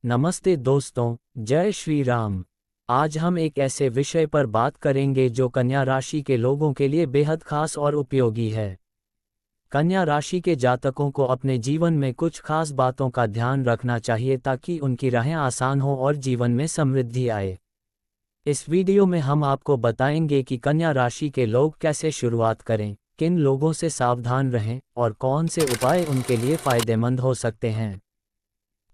नमस्ते दोस्तों, जय श्री राम। आज हम एक ऐसे विषय पर बात करेंगे जो कन्या राशि के लोगों के लिए बेहद खास और उपयोगी है। कन्या राशि के जातकों को अपने जीवन में कुछ खास बातों का ध्यान रखना चाहिए ताकि उनकी राहें आसान हो और जीवन में समृद्धि आए। इस वीडियो में हम आपको बताएंगे कि कन्या राशि के लोग कैसे शुरुआत करें, किन लोगों से सावधान रहें और कौन से उपाय उनके लिए फायदेमंद हो सकते हैं।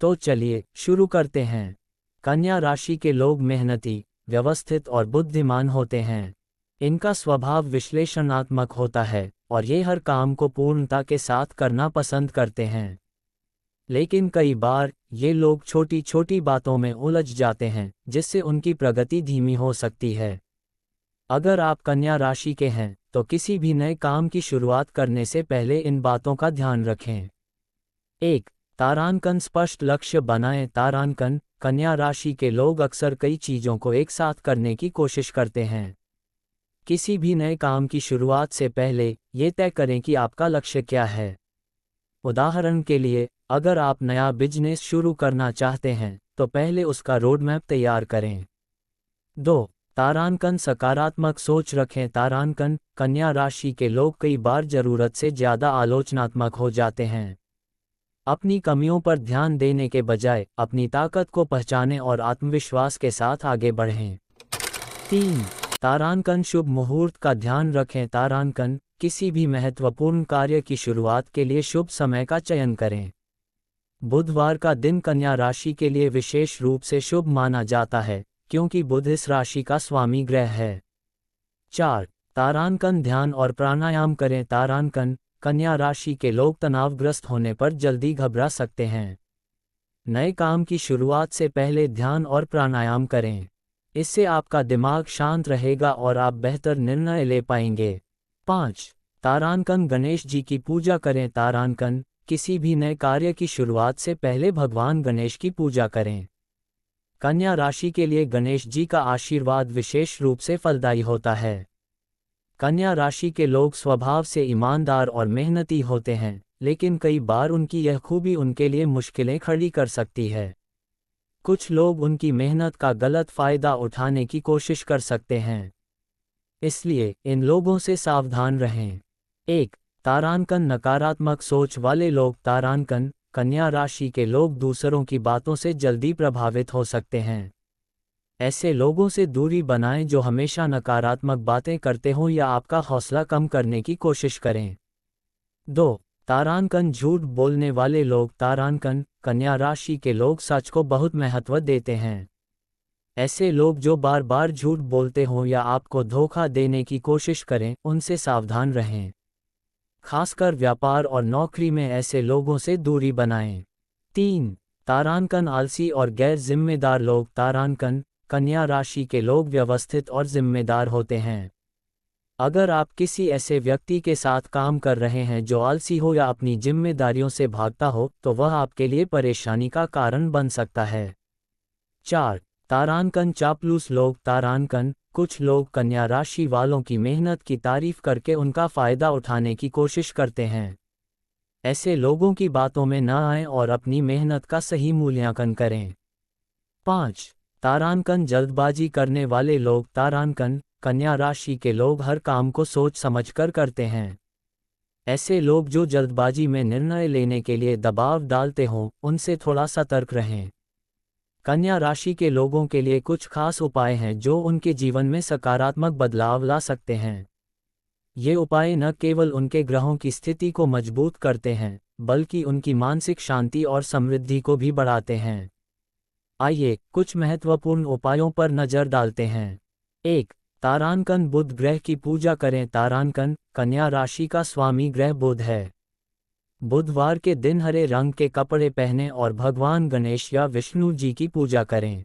तो चलिए शुरू करते हैं। कन्या राशि के लोग मेहनती, व्यवस्थित और बुद्धिमान होते हैं। इनका स्वभाव विश्लेषणात्मक होता है और ये हर काम को पूर्णता के साथ करना पसंद करते हैं। लेकिन कई बार ये लोग छोटी छोटी बातों में उलझ जाते हैं जिससे उनकी प्रगति धीमी हो सकती है। अगर आप कन्या राशि के हैं तो किसी भी नए काम की शुरुआत करने से पहले इन बातों का ध्यान रखें। 1. तारांकन स्पष्ट लक्ष्य बनाएं। तारांकन कन्या राशि के लोग अक्सर कई चीज़ों को एक साथ करने की कोशिश करते हैं। किसी भी नए काम की शुरुआत से पहले ये तय करें कि आपका लक्ष्य क्या है। उदाहरण के लिए, अगर आप नया बिजनेस शुरू करना चाहते हैं तो पहले उसका रोडमैप तैयार करें। 2. तारांकन सकारात्मक सोच रखें। तारांकन कन्या राशि के लोग कई बार ज़रूरत से ज़्यादा आलोचनात्मक हो जाते हैं। अपनी कमियों पर ध्यान देने के बजाय अपनी ताकत को पहचानें और आत्मविश्वास के साथ आगे बढ़ें। 3. तारांकन शुभ मुहूर्त का ध्यान रखें। तारांकन किसी भी महत्वपूर्ण कार्य की शुरुआत के लिए शुभ समय का चयन करें। बुधवार का दिन कन्या राशि के लिए विशेष रूप से शुभ माना जाता है क्योंकि बुध इस राशि का स्वामी ग्रह है। 4. तारांकन ध्यान और प्राणायाम करें। तारांकन कन्या राशि के लोग तनावग्रस्त होने पर जल्दी घबरा सकते हैं। नए काम की शुरुआत से पहले ध्यान और प्राणायाम करें। इससे आपका दिमाग शांत रहेगा और आप बेहतर निर्णय ले पाएंगे। 5. तारांकन गणेश जी की पूजा करें। तारांकन किसी भी नए कार्य की शुरुआत से पहले भगवान गणेश की पूजा करें। कन्या राशि के लिए गणेश जी का आशीर्वाद विशेष रूप से फलदायी होता है। कन्या राशि के लोग स्वभाव से ईमानदार और मेहनती होते हैं, लेकिन कई बार उनकी यह खूबी उनके लिए मुश्किलें खड़ी कर सकती है। कुछ लोग उनकी मेहनत का गलत फायदा उठाने की कोशिश कर सकते हैं, इसलिए इन लोगों से सावधान रहें। 1. तारांकन नकारात्मक सोच वाले लोग। तारांकन कन्या राशि के लोग दूसरों की बातों से जल्दी प्रभावित हो सकते हैं। ऐसे लोगों से दूरी बनाएं जो हमेशा नकारात्मक बातें करते हों या आपका हौसला कम करने की कोशिश करें। 2. तारांकन झूठ बोलने वाले लोग। तारांकन कन्या राशि के लोग सच को बहुत महत्व देते हैं। ऐसे लोग जो बार बार झूठ बोलते हों या आपको धोखा देने की कोशिश करें, उनसे सावधान रहें। खासकर व्यापार और नौकरी में ऐसे लोगों से दूरी बनाएं। 3. तारांकन आलसी और गैर जिम्मेदार लोग। तारांकन कन्या राशि के लोग व्यवस्थित और जिम्मेदार होते हैं। अगर आप किसी ऐसे व्यक्ति के साथ काम कर रहे हैं जो आलसी हो या अपनी जिम्मेदारियों से भागता हो, तो वह आपके लिए परेशानी का कारण बन सकता है। 4. तारांकन चापलूस लोग। तारांकन कुछ लोग कन्या राशि वालों की मेहनत की तारीफ करके उनका फायदा उठाने की कोशिश करते हैं। ऐसे लोगों की बातों में न आएं और अपनी मेहनत का सही मूल्यांकन करें। 5. तारांकन जल्दबाजी करने वाले लोग। तारांकन कन्या राशि के लोग हर काम को सोच समझकर करते हैं। ऐसे लोग जो जल्दबाजी में निर्णय लेने के लिए दबाव डालते हों, उनसे थोड़ा सतर्क रहें। कन्या राशि के लोगों के लिए कुछ खास उपाय हैं जो उनके जीवन में सकारात्मक बदलाव ला सकते हैं। ये उपाय न केवल उनके ग्रहों की स्थिति को मजबूत करते हैं, बल्कि उनकी मानसिक शांति और समृद्धि को भी बढ़ाते हैं। आइए कुछ महत्वपूर्ण उपायों पर नजर डालते हैं। 1. तारांकन बुध ग्रह की पूजा करें। तारांकन कन्या राशि का स्वामी ग्रह बुध है। बुधवार के दिन हरे रंग के कपड़े पहनें और भगवान गणेश या विष्णु जी की पूजा करें।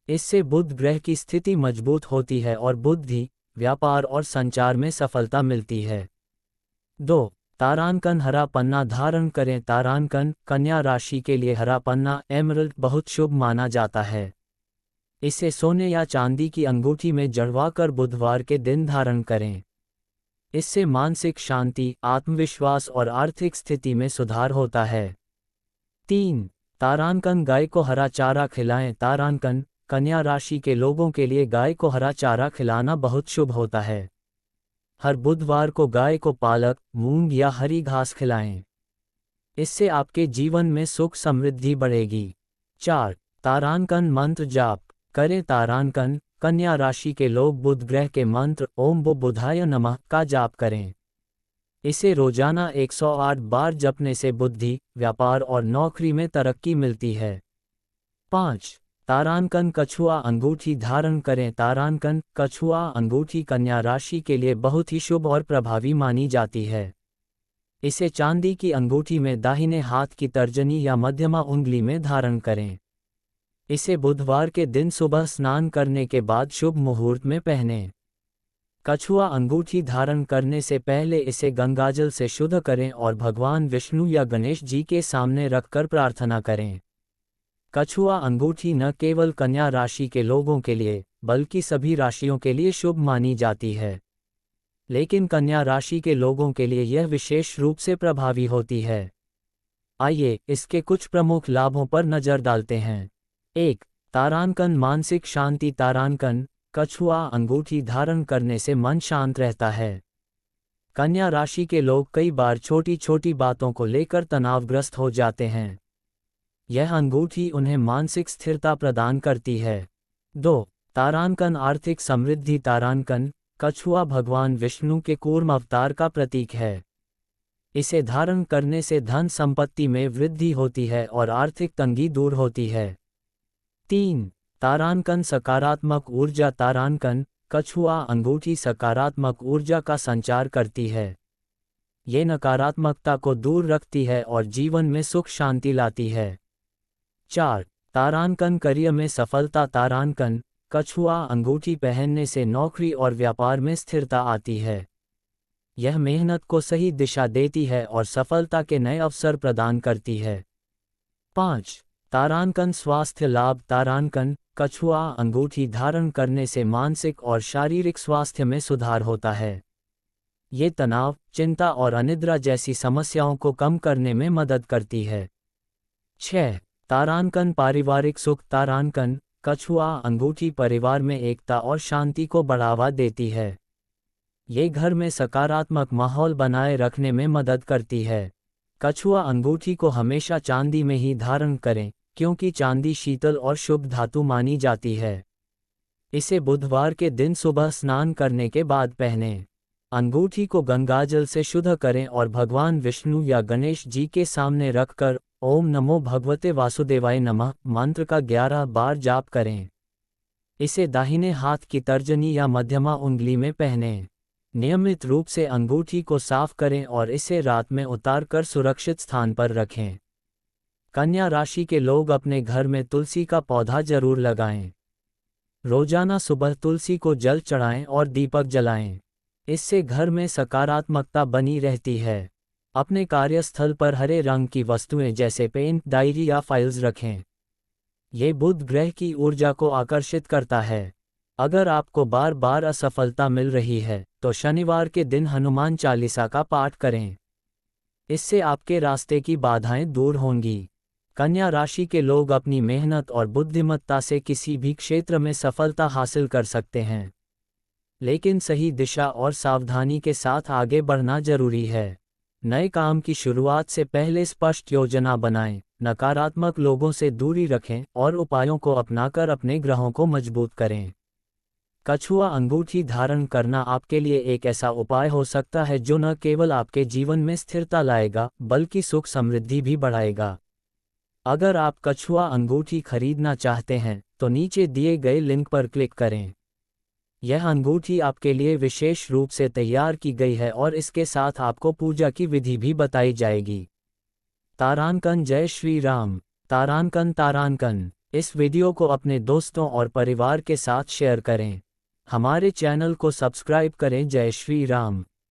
इससे बुध ग्रह की स्थिति मजबूत होती है और बुद्धि, व्यापार और संचार में सफलता मिलती है। 2. तारांकन हरा पन्ना धारण करें। तारांकन कन्या राशि के लिए हरा पन्ना एमरल्ड बहुत शुभ माना जाता है। इसे सोने या चांदी की अंगूठी में जड़वाकर बुधवार के दिन धारण करें। इससे मानसिक शांति, आत्मविश्वास और आर्थिक स्थिति में सुधार होता है। 3. तारांकन, गाय को हरा चारा खिलाएं। तारांकन, कन्या राशि के लोगों के लिए गाय को हरा चारा खिलाना बहुत शुभ होता है। हर बुधवार को गाय को पालक, मूंग या हरी घास खिलाएं। इससे आपके जीवन में सुख समृद्धि बढ़ेगी। 4. तारांकन मंत्र जाप करें। तारांकन, कन्या राशि के लोग बुध ग्रह के मंत्र ओम बुधाय नमः का जाप करें। इसे रोजाना 108 बार जपने से बुद्धि, व्यापार और नौकरी में तरक्की मिलती है। 5. तारांकन कछुआ अंगूठी धारण करें। तारांकन, कछुआ अंगूठी कन्या राशि के लिए बहुत ही शुभ और प्रभावी मानी जाती है। इसे चांदी की अंगूठी में दाहिने हाथ की तर्जनी या मध्यमा उंगली में धारण करें। इसे बुधवार के दिन सुबह स्नान करने के बाद शुभ मुहूर्त में पहनें। कछुआ अंगूठी धारण करने से पहले इसे गंगाजल से शुद्ध करें और भगवान विष्णु या गणेश जी के सामने रखकर प्रार्थना करें। कछुआ अंगूठी न केवल कन्या राशि के लोगों के लिए, बल्कि सभी राशियों के लिए शुभ मानी जाती है, लेकिन कन्या राशि के लोगों के लिए यह विशेष रूप से प्रभावी होती है। आइए इसके कुछ प्रमुख लाभों पर नजर डालते हैं। 1. तारांकन मानसिक शांति। तारांकन, कछुआ अंगूठी धारण करने से मन शांत रहता है। कन्या राशि के लोग कई बार छोटी छोटी बातों को लेकर तनावग्रस्त हो जाते हैं। यह अंगूठी उन्हें मानसिक स्थिरता प्रदान करती है। 2. तारांकन आर्थिक समृद्धि। तारांकन, कछुआ भगवान विष्णु के कूर्म अवतार का प्रतीक है। इसे धारण करने से धन संपत्ति में वृद्धि होती है और आर्थिक तंगी दूर होती है। 3. तारांकन सकारात्मक ऊर्जा। तारांकन, कछुआ अंगूठी सकारात्मक ऊर्जा का संचार करती है। ये नकारात्मकता को दूर रखती है और जीवन में सुख शांति लाती है। 4. तारांकन करियर में सफलता। तारांकन, कछुआ अंगूठी पहनने से नौकरी और व्यापार में स्थिरता आती है। यह मेहनत को सही दिशा देती है और सफलता के नए अवसर प्रदान करती है। 5. तारांकन स्वास्थ्य लाभ। तारांकन, कछुआ अंगूठी धारण करने से मानसिक और शारीरिक स्वास्थ्य में सुधार होता है। ये तनाव, चिंता और अनिद्रा जैसी समस्याओं को कम करने में मदद करती है। 6. तारांकन पारिवारिक सुख। तारांकन, कछुआ अंगूठी परिवार में एकता और शांति को बढ़ावा देती है। ये घर में सकारात्मक माहौल बनाए रखने में मदद करती है। कछुआ अंगूठी को हमेशा चांदी में ही धारण करें, क्योंकि चांदी शीतल और शुभ धातु मानी जाती है। इसे बुधवार के दिन सुबह स्नान करने के बाद पहनें। अंगूठी को गंगाजल से शुद्ध करें और भगवान विष्णु या गणेश जी के सामने रखकर ओम नमो भगवते वासुदेवाय नमः मंत्र का 11 बार जाप करें। इसे दाहिने हाथ की तर्जनी या मध्यमा उंगली में पहनें। नियमित रूप से अंगूठी को साफ करें और इसे रात में उतारकर सुरक्षित स्थान पर रखें। कन्या राशि के लोग अपने घर में तुलसी का पौधा जरूर लगाएं। रोजाना सुबह तुलसी को जल चढ़ाएं और दीपक जलाएं। इससे घर में सकारात्मकता बनी रहती है। अपने कार्यस्थल पर हरे रंग की वस्तुएं जैसे पेन, डायरी या फाइल्स रखें। ये बुध ग्रह की ऊर्जा को आकर्षित करता है। अगर आपको बार बार असफलता मिल रही है, तो शनिवार के दिन हनुमान चालीसा का पाठ करें। इससे आपके रास्ते की बाधाएं दूर होंगी। कन्या राशि के लोग अपनी मेहनत और बुद्धिमत्ता से किसी भी क्षेत्र में सफलता हासिल कर सकते हैं, लेकिन सही दिशा और सावधानी के साथ आगे बढ़ना जरूरी है। नए काम की शुरुआत से पहले स्पष्ट योजना बनाएं, नकारात्मक लोगों से दूरी रखें और उपायों को अपनाकर अपने ग्रहों को मजबूत करें। कछुआ अंगूठी धारण करना आपके लिए एक ऐसा उपाय हो सकता है जो न केवल आपके जीवन में स्थिरता लाएगा, बल्कि सुख समृद्धि भी बढ़ाएगा। अगर आप कछुआ अंगूठी खरीदना चाहते हैं, तो नीचे दिए गए लिंक पर क्लिक करें। यह अंगूठी आपके लिए विशेष रूप से तैयार की गई है और इसके साथ आपको पूजा की विधि भी बताई जाएगी। तारांकन। जय श्री राम। तारांकन। इस वीडियो को अपने दोस्तों और परिवार के साथ शेयर करें। हमारे चैनल को सब्सक्राइब करें। जय श्री राम।